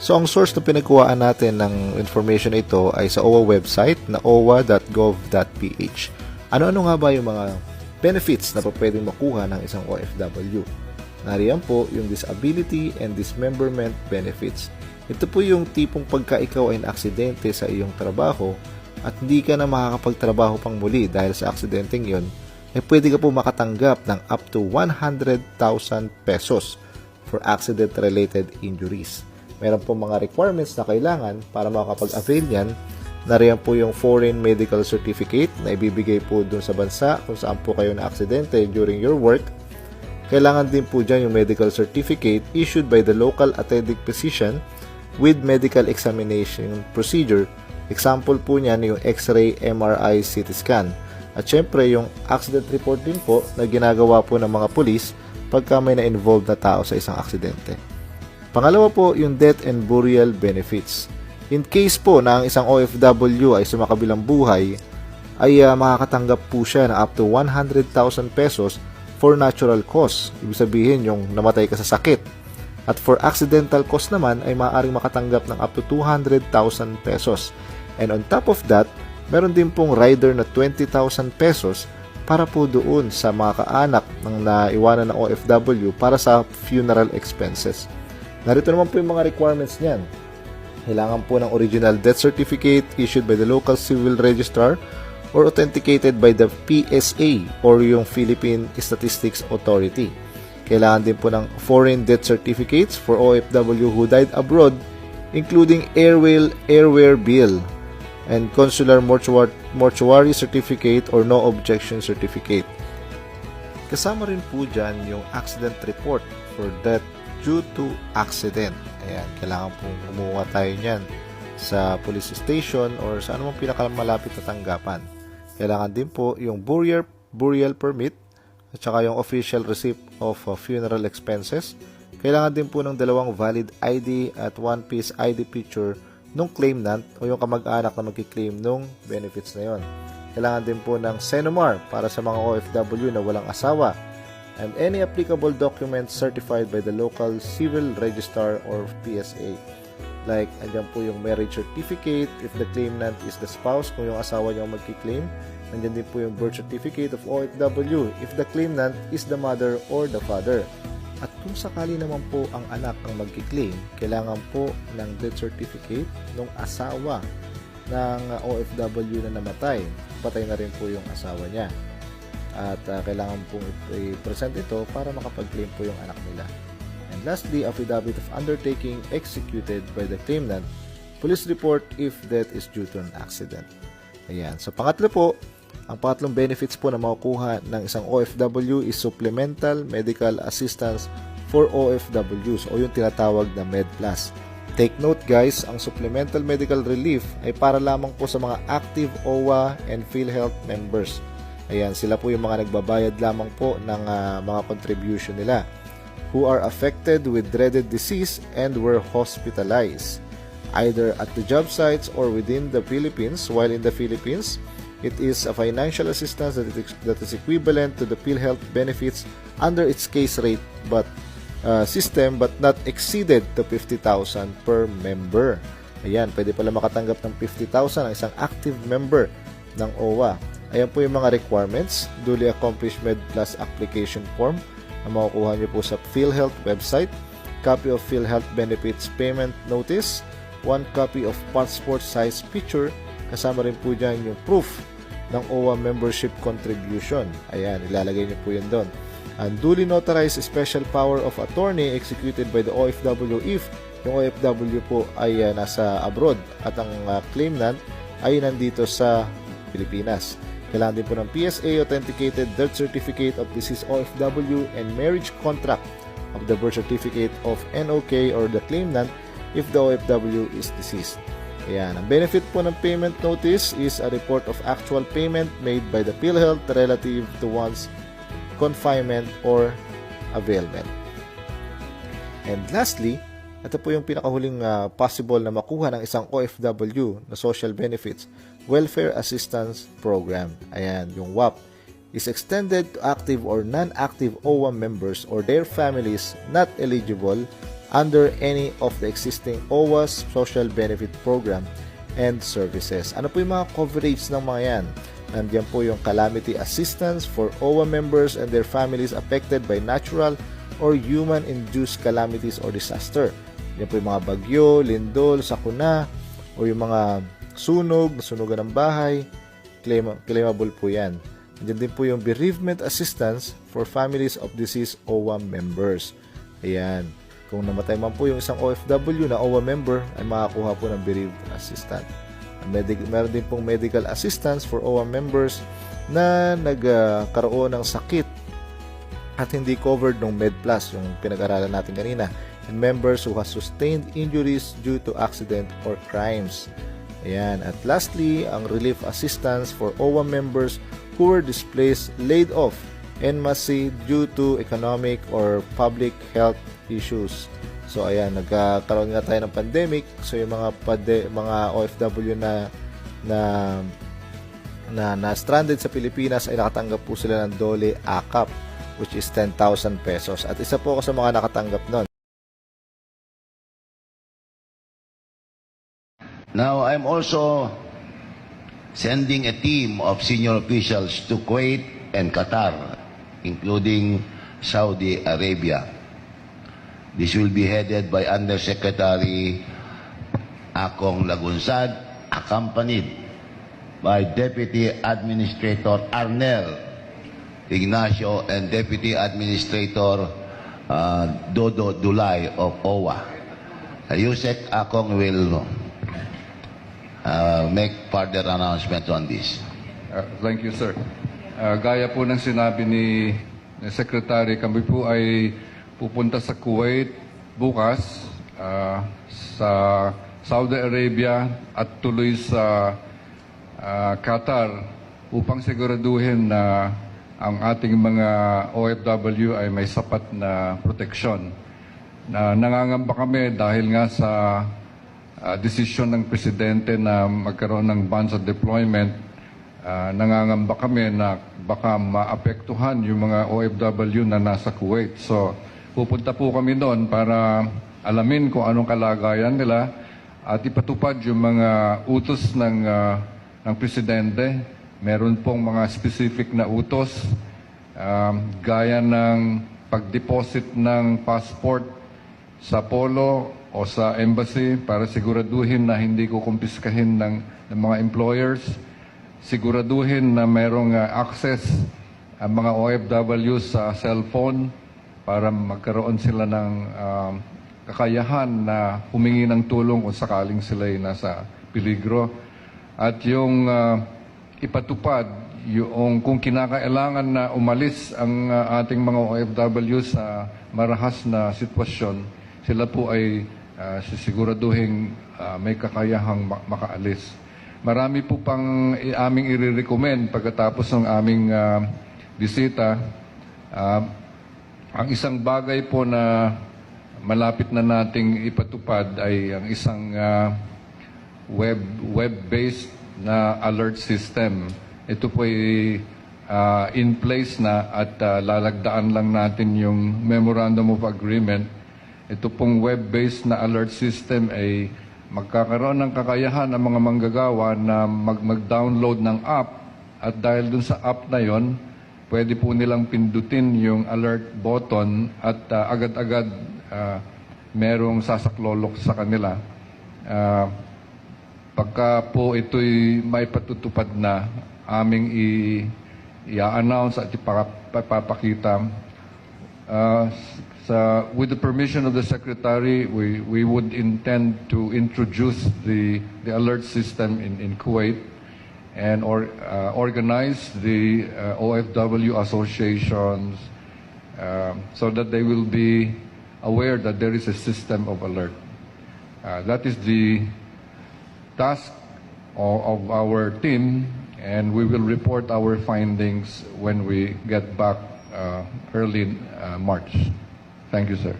So ang source na pinagkuhaan natin ng information na ito ay sa OWA website na owa.gov.ph. Ano-ano nga ba yung mga benefits na pwedeng makuha ng isang OFW? Nariyan po yung disability and dismemberment benefits. Ito po yung tipong pagka ikaw ay naaksidente sa iyong trabaho at hindi ka na makakapagtrabaho pang muli dahil sa aksidenteng yon, ay pwede ka po makatanggap ng up to 100,000 pesos for accident-related injuries. Meron po mga requirements na kailangan para makakapag-avail yan. Nariyan po yung foreign medical certificate na ibibigay po dun sa bansa kung saan po kayo na-aksidente during your work. Kailangan din po dyan yung medical certificate issued by the local attending physician with medical examination procedure. Example po niyan yung X-ray, MRI, CT scan. At syempre yung accident report din po na ginagawa po ng mga pulis pagka may na-involved na tao sa isang aksidente. Pangalawa po yung death and burial benefits. In case po na ang isang OFW ay sumakabilang buhay, ay makakatanggap po siya ng up to 100,000 pesos for natural cause. Ibig sabihin yung namatay ka sa sakit. At for accidental cause naman ay maaaring makatanggap ng up to 200,000 pesos. And on top of that, meron din pong rider na 20,000 pesos para po doon sa mga kaanak ng naiwanan ng OFW para sa funeral expenses. Narito naman po yung mga requirements niyan. Kailangan po ng original death certificate issued by the local civil registrar or authenticated by the PSA or yung Philippine Statistics Authority. Kailangan din po ng foreign death certificates for OFW who died abroad, including airware bill and consular mortuary certificate or no objection certificate. Kasama rin po dyan yung accident report for death due to accident. Ayan, kailangan pong kumuha tayo niyan sa police station or sa anumang pinakamalapit na tanggapan. Kailangan din po yung burial permit at saka yung official receipt of funeral expenses. Kailangan din po ng 2 valid ID at 1-piece ID picture nung claimant o yung kamag-anak na magki-claim nung benefits na yon. Kailangan din po ng SENOMAR para sa mga OFW na walang asawa, and any applicable documents certified by the local civil registrar or PSA. Like, andyan po yung marriage certificate if the claimant is the spouse, kung yung asawa niya magki-claim. Andyan din po yung birth certificate of OFW if the claimant is the mother or the father. At kung sakali naman po ang anak ang magki-claim, kailangan po ng death certificate ng asawa ng OFW na namatay. Patay na rin po yung asawa niya. At kailangan pong i-present ito para makapag-claim po yung anak nila. And lastly, affidavit of undertaking executed by the claimant, police report if death is due to an accident. Ayan. So, pangatlo po, ang pangatlong benefits po na makukuha ng isang OFW is supplemental medical assistance for OFWs o yung tinatawag na MedPlus. Take note guys, ang supplemental medical relief ay para lamang po sa mga active OWA and PhilHealth members. Ayan, sila po yung mga nagbabayad lamang po ng mga contribution nila who are affected with dreaded disease and were hospitalized either at the job sites or within the Philippines. While in the Philippines, it is a financial assistance that is equivalent to the PhilHealth benefits under its case rate system but not exceeded to 50,000 per member. Ayan, pwede pala makatanggap ng 50,000 ang isang active member ng OWA. Ayan po yung mga requirements. Duly accomplished MedPlus application form na makukuha nyo po sa PhilHealth website. Copy of PhilHealth benefits payment notice. 1 copy of passport size picture. Kasama rin po dyan yung proof ng OWA membership contribution. Ayan, ilalagay nyo po yun doon. And duly notarized special power of attorney executed by the OFW if yung OFW po ay nasa abroad at ang claimant ay nandito sa Pilipinas. Kailangan din po ng PSA authenticated death certificate of deceased OFW and marriage contract of the birth certificate of NOK or the claimant if the OFW is deceased. Ayan. Ang benefit po ng payment notice is a report of actual payment made by the PhilHealth relative to one's confinement or availment. And lastly, ito po yung pinakahuling possible na makuha ng isang OFW na social benefits, Welfare Assistance Program. Ayan, yung WAP is extended to active or non-active OWA members or their families not eligible under any of the existing OWA's social benefit program and services. Ano po yung mga coverage ng mga yan? Nandiyan po yung calamity assistance for OWA members and their families affected by natural or human-induced calamities or disaster. Yan po yung mga bagyo, lindol, sakuna, o yung mga sunog, nasunugan ng bahay, claimable po yan. Nandiyan din po yung bereavement assistance for families of deceased OWA members. Ayan. Kung namatay man po yung isang OFW na OWA member, ay makakuha po ng bereavement assistance. Meron din pong medical assistance for OWA members na nagkaroon ng sakit at hindi covered ng MedPlus, yung pinag-aralan natin kanina, and members who has sustained injuries due to accident or crimes. Ayan. At lastly, ang relief assistance for OWA members who were displaced, laid off, and must due to economic or public health issues. So ayan, nagkaroon nga tayo ng pandemic. So yung mga OFW na stranded sa Pilipinas ay nakatanggap po sila ng DOLE AKAP, which is 10,000 pesos. At isa po ako sa mga nakatanggap nun. Now, I'm also sending a team of senior officials to Kuwait and Qatar, including Saudi Arabia. This will be headed by Undersecretary Akong Lagunsad, accompanied by Deputy Administrator Arnel Ignacio and Deputy Administrator Dodo Dulay of OWA. Yusek Akong will make further announcements on this. Thank you, sir. Gaya po ng sinabi ni Secretary, kami po ay pupunta sa Kuwait bukas, sa Saudi Arabia at tuloy sa Qatar upang siguraduhin na ang ating mga OFW ay may sapat na proteksyon. Nangangamba kami dahil nga sa desisyon ng Presidente na magkaroon ng bans of deployment. Nangangamba kami na baka maapektuhan yung mga OFW na nasa Kuwait. So, pupunta po kami doon para alamin kung anong kalagayan nila at ipatupad yung mga utos ng Presidente. Meron pong mga specific na utos gaya ng pag-deposit ng passport sa polo o sa embassy para siguraduhin na hindi ko kumpiskahin ng mga employers. Siguraduhin na merong access ang mga OFW sa cellphone para magkaroon sila ng kakayahan na humingi ng tulong kung sakaling sila ay nasa peligro. At yung ipatupad yung kung kinakailangan na umalis ang ating mga OFW sa marahas na sitwasyon, sila po ay sisiguraduhin may kakayahang makaalis. Marami po pang aming i-recommend pagkatapos ng aming bisita. Ang isang bagay po na malapit na nating ipatupad ay ang isang web-based na alert system. Ito po ay in place na at lalagdaan lang natin yung Memorandum of Agreement. Ito pong web-based na alert system ay magkakaroon ng kakayahan ng mga manggagawa na mag-download ng app at dahil dun sa app na yon, pwede po nilang pindutin yung alert button at agad-agad merong sasaklolok sa kanila. Pagka po ito'y may patutupad na, aming i-announce at ipapakita. With the permission of the Secretary, we would intend to introduce the alert system in Kuwait and organize the OFW associations so that they will be aware that there is a system of alert. That is the task of our team, and we will report our findings when we get back early March. Thank you, sir.